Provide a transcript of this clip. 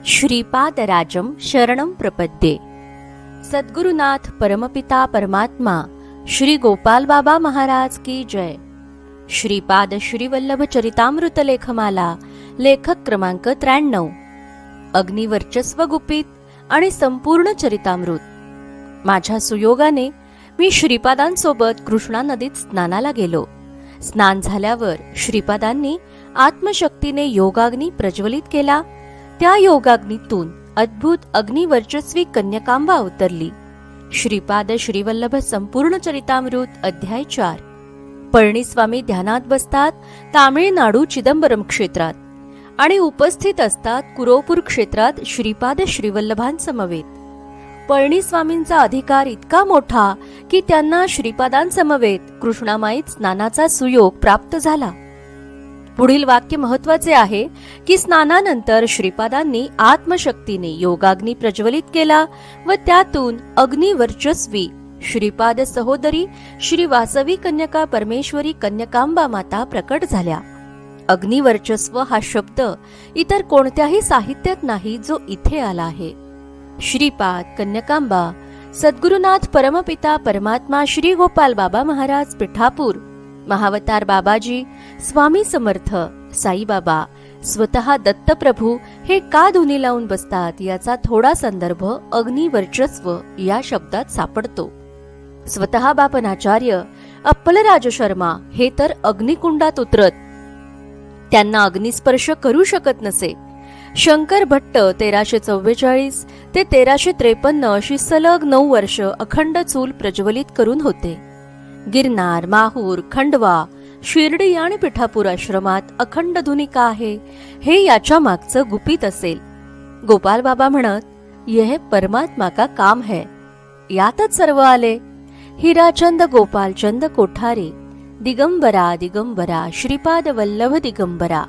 श्रीपादराजं शरणं प्रपद्ये। सद्गुरुनाथ परमपिता परमात्मा श्री गोपाल बाबा महाराज की जय। श्रीपाद श्रीवल्लभ चरितामृत लेखमाला, लेखक क्रमांक 93। अग्निवर्चस्व गुपित आणि संपूर्ण चरितामृत। माझ्या सुयोगाने मी श्रीपादांसोबत कृष्णा नदीत स्नानाला गेलो। स्नान झाल्यावर श्रीपादांनी आत्मशक्तीने योगाग्नी प्रज्वलित केला। त्या योगाग्नीतून अद्भुत अग्निवर्चस्वी कन्यकांबा अवतरली। श्रीपाद श्रीवल्लभ संपूर्ण चरितामृत अध्याय 4। पळणीस्वामी ध्यानात बसतात तामिळनाडू चिदंबरम क्षेत्रात आणि उपस्थित असतात कुरोपूर क्षेत्रात श्रीपाद श्रीवल्लभांसमवेत। पळणीस्वामींचा अधिकार इतका मोठा की त्यांना श्रीपादांसमवेत कृष्णामाईत स्नानाचा सुयोग प्राप्त झाला। पुढील वाक्य महत्वाचे आहे की स्नानानंतर श्रीपादांनी आत्मशक्तीने योगाग्नी प्रज्वलित केला व त्यातून अग्निवर्चस्वी श्रीपाद सहोदरी श्री वासवी कन्यका परमेश्वरी कन्यकांबा माता प्रकट झाल्या। अग्निवर्चस्व हा शब्द इतर कोणत्याही साहित्यात नाही जो इथे आला आहे। श्रीपाद कन्यकांबा सद्गुरुनाथ परमपिता परमात्मा श्री गोपाल बाबा महाराज पिठापूर, महावतार बाबाजी, स्वामी समर्थ, साईबाबा, स्वतः दत्तप्रभू हे का धुनी लावून बसतात याचा थोडा संदर्भ अग्निवर्चस्व या शब्दात सापडतो। स्वतः बापनाचार्य अप्पलराज शर्मा हे तर अग्निकुंडात उतरत त्यांना अग्निस्पर्श करू शकत नसे। शंकर भट्ट 1344 ते 1353 अशी सलग 9 वर्ष अखंड चूल प्रज्वलित करून होते। गिरनार, माहूर, खंडवा, शिर्डी आणि पिठापूर आश्रमात अखंड धुनी का आहे हे याच्या मागचं गुपित असेल। गोपाल बाबा म्हणत, यह परमात्मा का काम है। यातच सर्व आले। हिराचंद गोपालचंद कोठारे, दिगंबरा दिगंबरा श्रीपाद वल्लभ दिगंबरा।